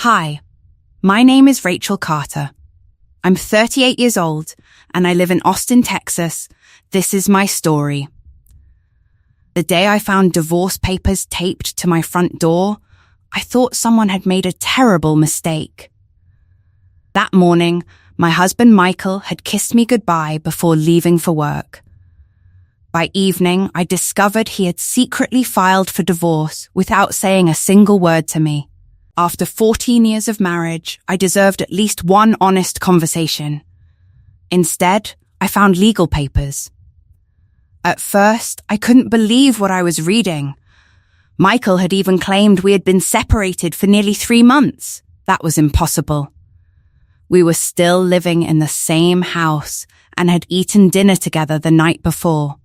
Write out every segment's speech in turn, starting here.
Hi, my name is Rachel Carter. I'm 38 years old and I live in Austin, Texas. This is my story. The day I found divorce papers taped to my front door, I thought someone had made a terrible mistake. That morning, my husband Michael had kissed me goodbye before leaving for work. By evening, I discovered he had secretly filed for divorce without saying a single word to me. After 14 years of marriage, I deserved at least one honest conversation. Instead, I found legal papers. At first, I couldn't believe what I was reading. Michael had even claimed we had been separated for nearly 3 months. That was impossible. We were still living in the same house and had eaten dinner together the night before.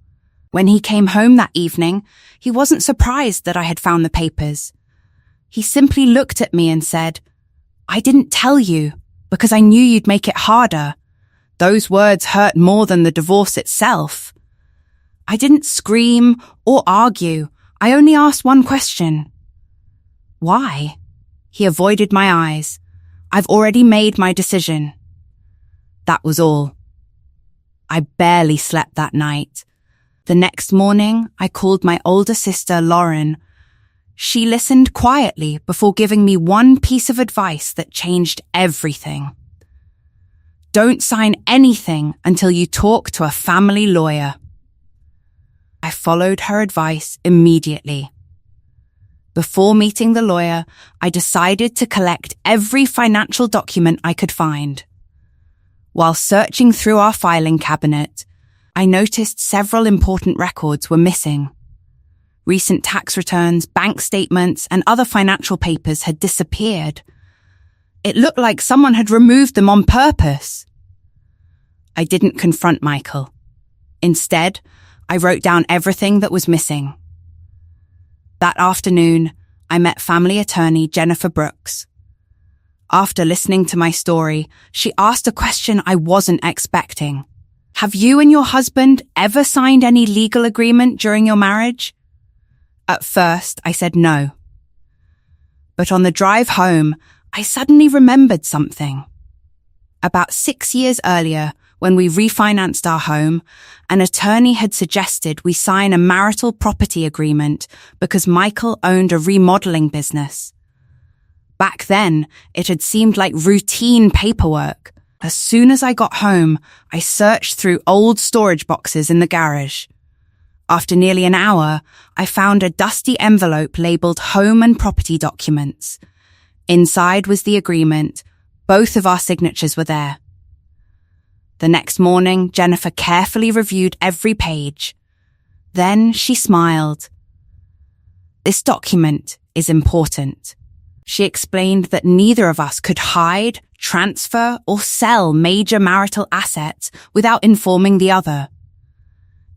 When he came home that evening, he wasn't surprised that I had found the papers. He simply looked at me and said, "I didn't tell you because I knew you'd make it harder." Those words hurt more than the divorce itself. I didn't scream or argue. I only asked one question. Why? He avoided my eyes. I've already made my decision. That was all. I barely slept that night. The next morning, I called my older sister, Lauren. She listened quietly before giving me one piece of advice that changed everything. Don't sign anything until you talk to a family lawyer. I followed her advice immediately. Before meeting the lawyer, I decided to collect every financial document I could find. While searching through our filing cabinet, I noticed several important records were missing. Recent tax returns, bank statements, and other financial papers had disappeared. It looked like someone had removed them on purpose. I didn't confront Michael. Instead, I wrote down everything that was missing. That afternoon, I met family attorney Jennifer Brooks. After listening to my story, she asked a question I wasn't expecting. Have you and your husband ever signed any legal agreement during your marriage? At first, I said no. But on the drive home, I suddenly remembered something. About 6 years earlier, when we refinanced our home, an attorney had suggested we sign a marital property agreement because Michael owned a remodeling business. Back then, it had seemed like routine paperwork. As soon as I got home, I searched through old storage boxes in the garage. After nearly an hour, I found a dusty envelope labeled Home and Property Documents. Inside was the agreement. Both of our signatures were there. The next morning, Jennifer carefully reviewed every page. Then she smiled. This document is important. She explained that neither of us could hide, transfer, or sell major marital assets without informing the other.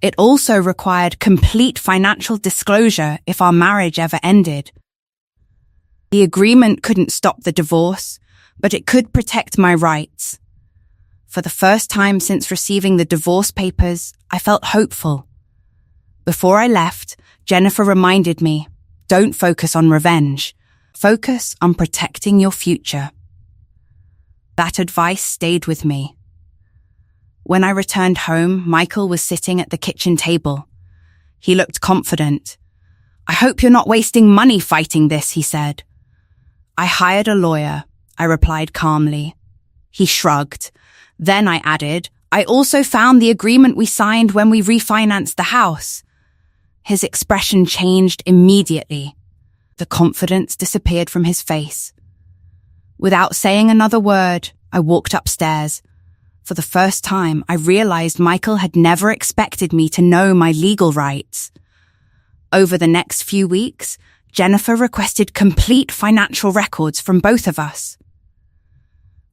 It also required complete financial disclosure if our marriage ever ended. The agreement couldn't stop the divorce, but it could protect my rights. For the first time since receiving the divorce papers, I felt hopeful. Before I left, Jennifer reminded me, don't focus on revenge. Focus on protecting your future. That advice stayed with me. When I returned home, Michael was sitting at the kitchen table. He looked confident. "I hope you're not wasting money fighting this," he said. "I hired a lawyer," I replied calmly. He shrugged. Then I added, "I also found the agreement we signed when we refinanced the house." His expression changed immediately. The confidence disappeared from his face. Without saying another word, I walked upstairs. For the first time, I realized Michael had never expected me to know my legal rights. Over the next few weeks, Jennifer requested complete financial records from both of us.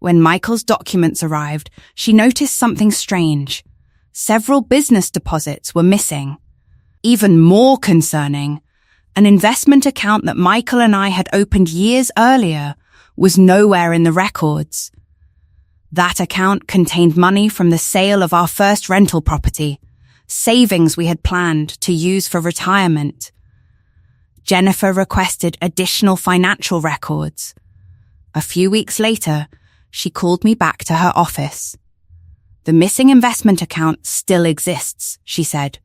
When Michael's documents arrived, she noticed something strange. Several business deposits were missing. Even more concerning, an investment account that Michael and I had opened years earlier was nowhere in the records. That account contained money from the sale of our first rental property, savings we had planned to use for retirement. Jennifer requested additional financial records. A few weeks later, she called me back to her office. "The missing investment account still exists," she said.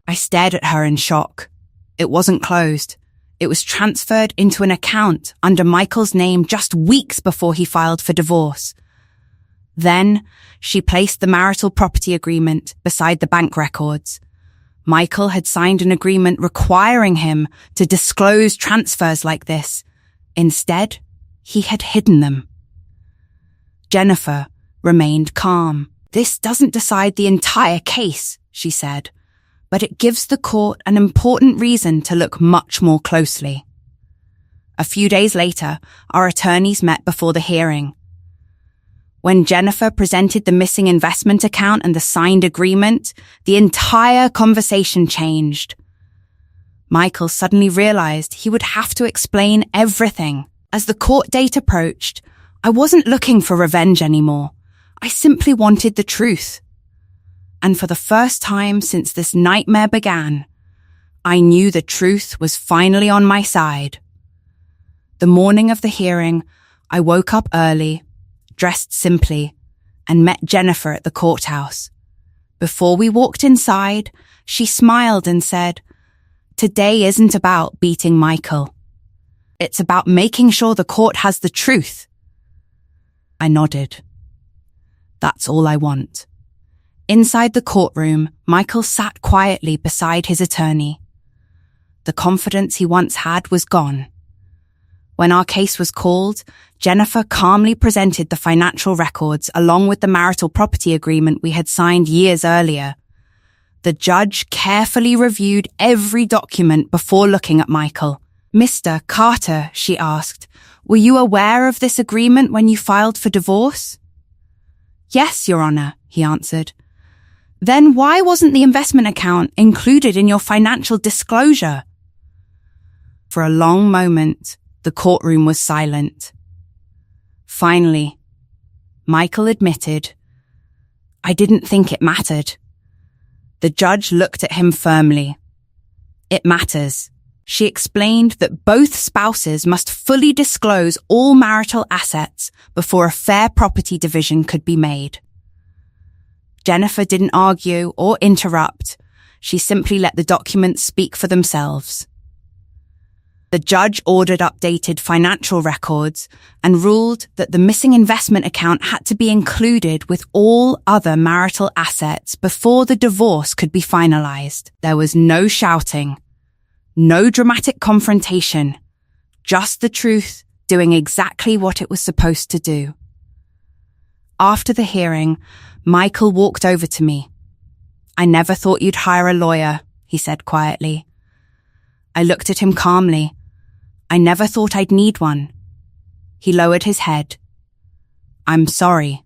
I stared at her in shock. It wasn't closed. It was transferred into an account under Michael's name just weeks before he filed for divorce. Then, she placed the marital property agreement beside the bank records. Michael had signed an agreement requiring him to disclose transfers like this. Instead, he had hidden them. Jennifer remained calm. "This doesn't decide the entire case," she said, "but it gives the court an important reason to look much more closely." A few days later, our attorneys met before the hearing. When Jennifer presented the missing investment account and the signed agreement, the entire conversation changed. Michael suddenly realized he would have to explain everything. As the court date approached, I wasn't looking for revenge anymore. I simply wanted the truth. And for the first time since this nightmare began, I knew the truth was finally on my side. The morning of the hearing, I woke up early, dressed simply, and met Jennifer at the courthouse. Before we walked inside, she smiled and said, "Today isn't about beating Michael. It's about making sure the court has the truth." I nodded. "That's all I want." Inside the courtroom, Michael sat quietly beside his attorney. The confidence he once had was gone. When our case was called, Jennifer calmly presented the financial records along with the marital property agreement we had signed years earlier. The judge carefully reviewed every document before looking at Michael. "Mr. Carter," she asked, "were you aware of this agreement when you filed for divorce?" "Yes, Your Honor," he answered. "Then why wasn't the investment account included in your financial disclosure?" For a long moment, the courtroom was silent. Finally, Michael admitted, "I didn't think it mattered." The judge looked at him firmly. "It matters." She explained that both spouses must fully disclose all marital assets before a fair property division could be made. Jennifer didn't argue or interrupt. She simply let the documents speak for themselves. The judge ordered updated financial records and ruled that the missing investment account had to be included with all other marital assets before the divorce could be finalized. There was no shouting, no dramatic confrontation, just the truth doing exactly what it was supposed to do. After the hearing, Michael walked over to me. "I never thought you'd hire a lawyer," he said quietly. I looked at him calmly. "I never thought I'd need one." He lowered his head. "I'm sorry."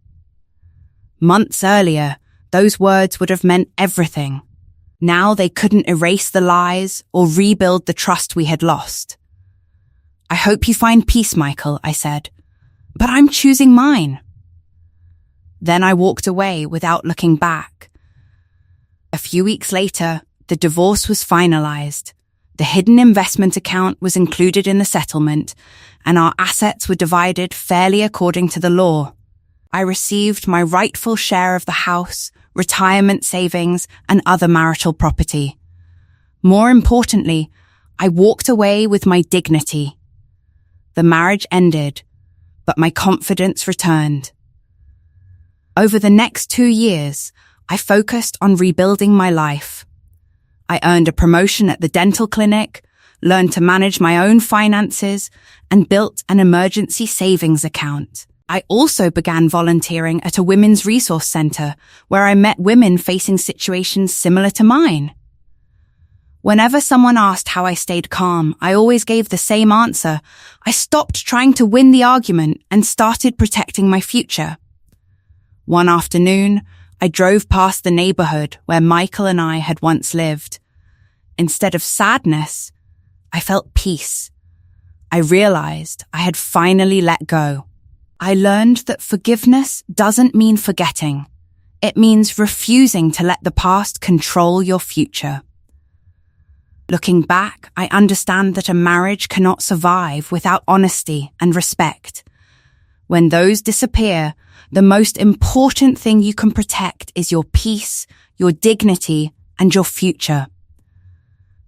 Months earlier, those words would have meant everything. Now they couldn't erase the lies or rebuild the trust we had lost. "I hope you find peace, Michael," I said. "But I'm choosing mine." Then I walked away without looking back. A few weeks later, the divorce was finalized. The hidden investment account was included in the settlement, and our assets were divided fairly according to the law. I received my rightful share of the house, retirement savings, and other marital property. More importantly, I walked away with my dignity. The marriage ended, but my confidence returned. Over the next 2 years, I focused on rebuilding my life. I earned a promotion at the dental clinic, learned to manage my own finances, and built an emergency savings account. I also began volunteering at a women's resource center where I met women facing situations similar to mine. Whenever someone asked how I stayed calm, I always gave the same answer. I stopped trying to win the argument and started protecting my future. One afternoon, I drove past the neighborhood where Michael and I had once lived. Instead of sadness, I felt peace. I realized I had finally let go. I learned that forgiveness doesn't mean forgetting. It means refusing to let the past control your future. Looking back, I understand that a marriage cannot survive without honesty and respect. When those disappear, the most important thing you can protect is your peace, your dignity, and your future.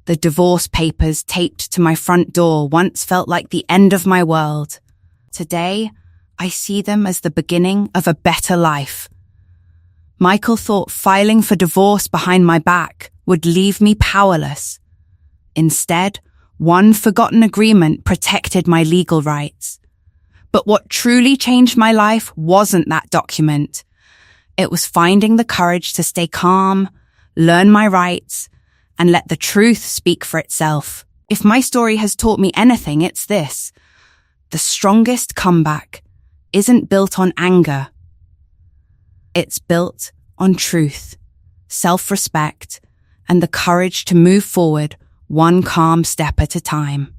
The divorce papers taped to my front door once felt like the end of my world. Today, I see them as the beginning of a better life. Michael thought filing for divorce behind my back would leave me powerless. Instead, one forgotten agreement protected my legal rights. But what truly changed my life wasn't that document. It was finding the courage to stay calm, learn my rights, and let the truth speak for itself. If my story has taught me anything, it's this. The strongest comeback isn't built on anger. It's built on truth, self-respect, and the courage to move forward one calm step at a time.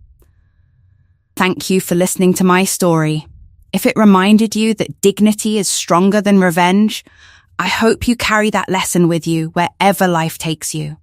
Thank you for listening to my story. If it reminded you that dignity is stronger than revenge, I hope you carry that lesson with you wherever life takes you.